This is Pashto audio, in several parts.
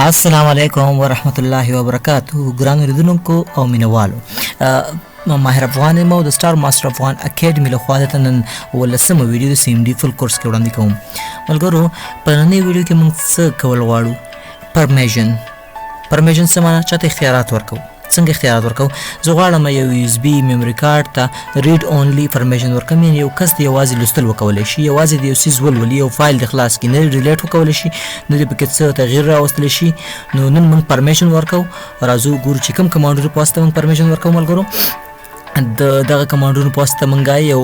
السلام علیکم ورحمت الله وبرکاته ګران اوریدونکو او مینوالو ماهر افغان مو د سٹار ماستر افغان اکیډمي له خوا د نن ولسمه ویډیو د سیم ډي فل کورس کې وړاندې کوم. ملګرو په نننۍ ویډیو کې موږ څه کول غواړو؟ پرمیشن څه معنی؟ چاته اختیارات ورکو. څنګه اختیارات ورکو؟ زه غواړم یو یو اس بي میموري کارت ته ریډ اونلی پرمیشن ورکم، یعنې یو کس د یوازې لوستل وکولی شي، یوازې د یو څیز ولولي، یو فایل د خلاص کړي، نه ډیلیټ وکولی شي، نه د پکې څه تغییر راوستلی شي. نو نن موږ پرمیشن ورکو، راځو ګورو چې کوم کمانډونو په واسطه موږ پرمیشن ورکو. ملګرو د دغه کمانډونو په واسطه موږ یو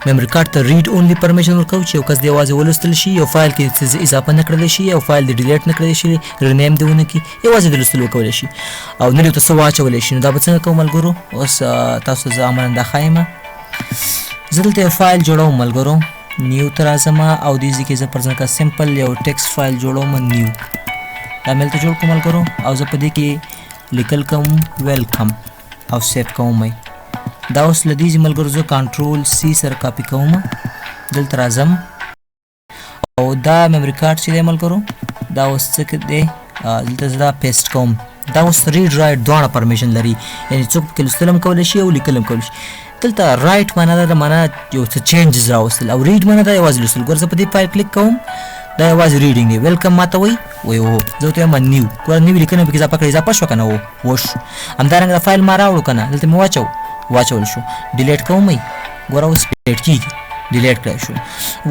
میموري کارت ته ریډ اونلی پرمیشن ورکو چې یو کس د یوازې ولوستل شي، یو فایل کې څه اضافه نه کړلی شي، یو فایل د ډیلیټ نه کړلی شي، رینیم دې ونه کړي، یوازې د لوستل وکولی شي او نه دې ورته څه واچولی شي. نو دا به څنګه کوو ملګرو؟ اوس تاسو زه عملاً دا ښایم. زه دلته یو فایل جوړوم ملګرو، نیو ته راځم او دې ځای کې زه پر ځان کا سمپل یو ټیکسټ فایل جوړوم، نیو دا مې هلته جوړ کړم ملګرو، او زه په دې کې لیکل کوم ویلکم او سیف کوم. دا اوس له دې ملګرو زه کنټرول سی سره کاپي کوم، دلته راځم او دا میموري کارت چې دی ملګرو دا اوس څه دی دلته زه دا پیسټ کوم. دا اوس ریډ رایټ دواړه پرمیشن لري، یعنې څوک پکې لوستل هم کولی شي او لیکل هم کولی شي. دلته رایټ معنا ده د معنا یو څه چینجز راوستل، او ریډ معنا ده یوازې لوستل. ګوره زه په دې فایل کلیک کوم، دا یوازې ریډینګ دی. ویلکم ماته وایي هو، زه ورته وایم نیو. ګوره نیو لیکنه پکې اضافه کړې، اضافه شوه که نه؟ وش همدارنګه دا فایل ما راوړو که نه، دلته مې واچول شو. ډیلیټ کوم، ګوره اوس ډیلیټ کېږي، ډیلیټ کړی شو.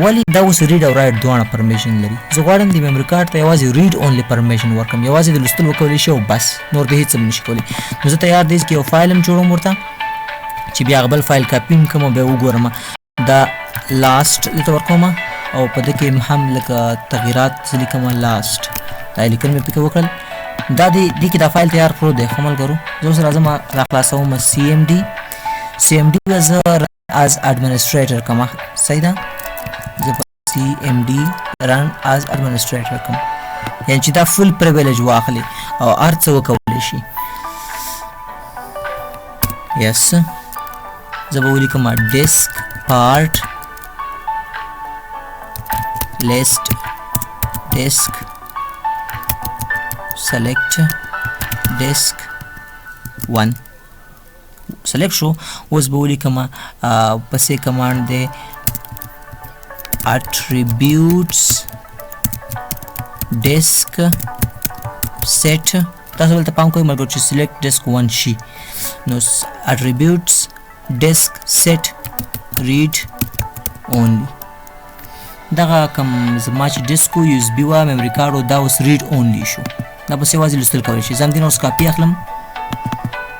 ولې؟ دا اوس ریډ او رایټ دواړه پرمیشن لري. زه غواړم د میموري کارت ته یوازې ریډ اونلی پرمیشن ورکړم، یوازې د لوستل وکولی شي او بس، نور د هېڅ هم نشي کولی. نو زه تیار دی چې یو فایل هم جوړوم ورته، چې بیا هغه بل فایل کاپي هم کړم او بیا وګورم. دا لاست دلته ورکوم او په دې کې هم لکه تغییرات زه لیکم لاست، دا لیکل مې پکې وکړل. دا دې کې دا فایل تیار پروت دی. ښه ملګرو زه اوس راځم راخلاصوم سی ایم ډي به زه as administrator کما، صحیح ده؟ زه په CMD run as administrator کوم، یعنې چې دا فل پریویلیج واخلي او هر څه وکولی شي. یس زه به ولیکم ډیسک پارټ لیست ډیسک سلیکټ ډیسک 1 سلیکټ شو. اوس به ولیکم پسې کمانډ دی attributes disk set. تاسو دلته پام کوئ ملګرو چې select disk 1 شي. نو attributes disk set read only. دغه کوم زما چې ډیسک یو اس بي وه میموري کارډ و، دا اوس ریډ اونلی شو، دا بس یوازې لوستل کولی شي. زه همدې نه اوس کاپي اخلم.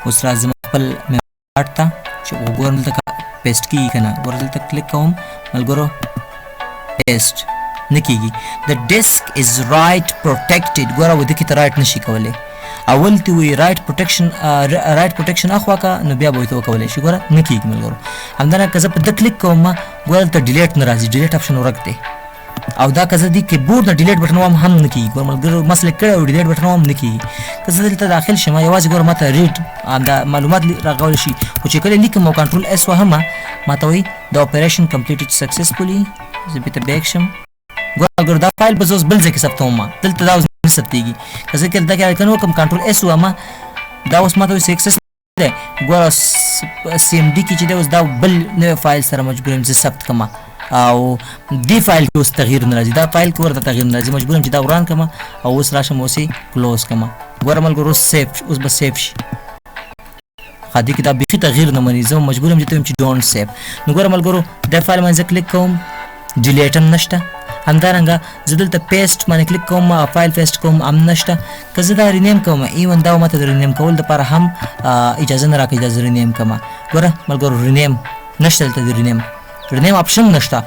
اوس راځم خپل میموري کارډ ته چې وګورم دلته پیسټ کېږي که نه. ګوره دلته کلیک کوم ملګرو، پیسټ نه کېږي. د ډیسک از رایټ پروټیکټډ. ګوره وده کې ته رایټ نشي کولی. اول ته وایي رایټ پروټیکشن اخوا که، نو بیا به ورته وکولی شي. ګوره نه کېږي ملګرو. همدارنګه که زه په ده کلیک کوم، ګوره دلته ډیلیټ نه راځي، ډیلیټ اپشن ورک دی. او دا که زه دې کیبورډ نه ډیلیټ بټن وهم هم نه کېږي. ګوره ملګرو ما سلیکټ کړی او ډیلیټ بټن وهم نه کېږي. که زه دلته داخل شم یوازې ګوره ما ته ریډ دا معلومات راغولی شي، خو چې کله لیکم او کنټرول اس وهمه ما ته وایي د اپریشن کمپلیټډ سکسسفولي. زه بېرته بیک شم. ګوره ملګرو دا فایل به زه اوس بل ځای کې ثبتوم، دلته دا اوس نه ثبتېږي. که زه دلته کې لیکنه وکړم کنټرول اس ووهمه، دا اوس ما ته وایي سکسس دی. ګوره سی ایم ډي کې چې دی اوس دا بل نوی فایل سره مجبور یم زه ثبت کړم، او دې فایل کې اوس تغییر نه راځي، دا فایل کې ورته تغییر نه راځي، مجبور یم چې دا وران کړم او اوس راشم اوس یې کلوز کړم. ګوره ملګرو اوس سیف، اوس به سیف شي. ښه دې کې دا بیخي تغییر نه مني، زه مجبور یم چې ته یم چې ډونټ سیف. نو ګوره ملګرو دا فایل باندې زه کلیک کوم، ډیلیټ هم نشته. همدارنګه زه دلته پیسټ باندې کلیک کوم، فایل پیسټ کوم هم نشته. که زه دا رینیم کوم، ایون دا ماته د رینیم کول دپاره هم اجازه نه راکوي دا زه رینیم کوم. ګوره ملګرو رینیم نشته دلته، د رینیم اپشن نشته.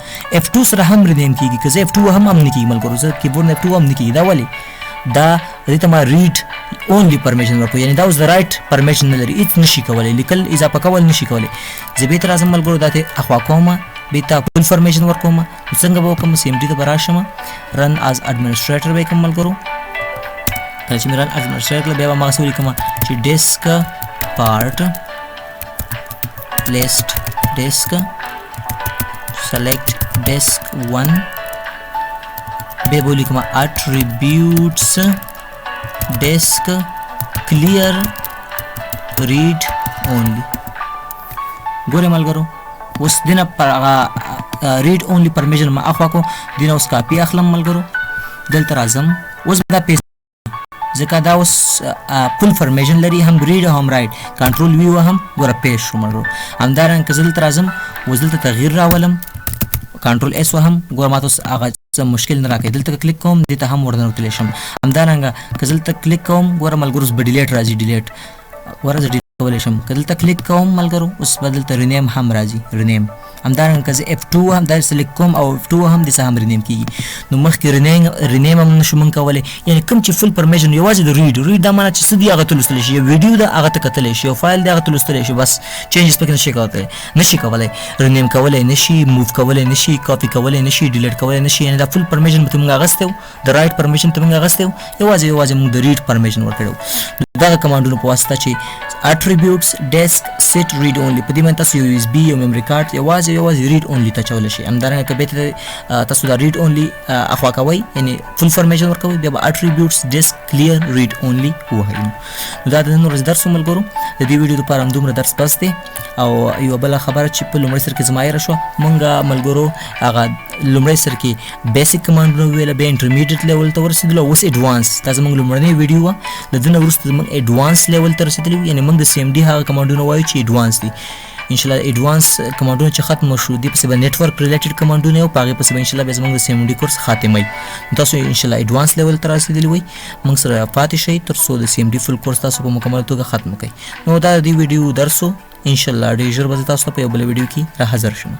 F2 سره هم رینیم کېږي، که زه F2 هم نه کېږي ملګرو، زه کیبورډ نه F2 هم نه کېږي. دا ولې؟ دا دې ته ما ریډ اونلی پرمیشن ورکوي، یعنې دا اوس د رایټ پرمیشن نه لري، هېڅ نشي کولی، لیکل اضافه کول نشي کولی. زه بېرته راځم ملګرو دا ته اخوا کوم، بېرته فل فرمیشن ورکوم. نو څنګه به وکړم؟ سی ایم ډي ته به راشم، رن از اډمنسټریټر به یې کړم ملګرو. کله چې مې رن اډمنسټریټر کړل بیا به هماغسې ولیکم چې ډیسک پارټ لیست ډیسک select disk 1 به ولیکم attributes desk clear read only. ګوره ملګرو اوس دینه پر ریډ اونلی پرمیشن ما اخوا کو دینه اوس کاپی اخلم ملګرو دلته راځم اوس دا پیس ځکه دا اوس فل فرمیشن لري هم ریډ هم رائټ کنټرول وی وهم ګوره پیس شو ملګرو همدارنګه که زه دلته راځم اوس دلته تغییر راولم کنټرول اس وهم ګوره ماته اوس هغه څه مشکل نه راکوي دلته کلیک کوم دې ته هم ورننوتلی شم همدارنګه که زه دلته کلیک کوم ګوره ملګرو اوس به ډیلیټ راځي ډیلیټ ګوره زه کولی شم که دلته کلیک کوم ملګرو اوس به دلته رینیم هم راځي رینیم همدارنګه که زه F2 هم دا سلیکټ کوم او F2 هم دسه هم رینیم کیږي نو مخکې رینیم هم نشو موږ کولی یعنې کوم چې فل پرمیشن یوازې د ریډ دا معنی چې څه دي هغه ته لوستلی شي یو ویډیو ده هغه ته کتلی شي یو فایل دی هغه ته لوستلی شي بس چینجز پکې نشي کولی رینیم کولی نشي موو کولی نشي کاپي کولی نشي ډیلیټ کولی نشي یعنې دا فل پرمیشن به ته موږ اخیستی و د رایټ پرمیشن ته موږ اخیستی و یوازې موږ د ریډ پرمیشن ورکړی و دغه کمانډونو په واسطه چې attributes desk set read only په دې باندې تاسو یو USB یو میموري کارت یوازې read only ته چولی شي همدارنګه که بیرته تاسو دا read only اخوا کوئ یعنې فل فرمیشن ورکوئ بیا به attributes desk clear read only ووهئ نو دا د نن ورځې درس و ملګرو د دې ویډیو دپاره همدومره درس بس دی او یوه بله خبره چې په لومړي سر کې زما یېره شوه مونږ ملګرو هغه لومړی سر کې بیسیک کمانډونه وویله بیا انټرمیډیټ لیول ته ورسېدلو او اوس ایډوانس دا زموږ لومړنۍ ویډیو وه د دې نه وروسته زموږ ایډوانس لیول ته رسېدلي وو یعنې موږ د CMD هغه کمانډونه وایو چې ایډوانس دي انشاءالله ایډوانس کمانډونه چې ختم شو دي پسې به نیټورک ریلیټډ کمانډونه او په هغې پسې به انشاءالله بیا زموږ د CMD کورس خاتموي نو تاسو انشاءالله ایډوانس لیول ته رسېدلي وئ موږ سره پاتې شئ تر څو د CMD فل کورس تاسو په مکمله توګه ختم کړئ نو دا د دې ویډیو درس و انشاءالله ډېر ژر به زه تاسو ته په یو بله ویډیو کې راحضر شم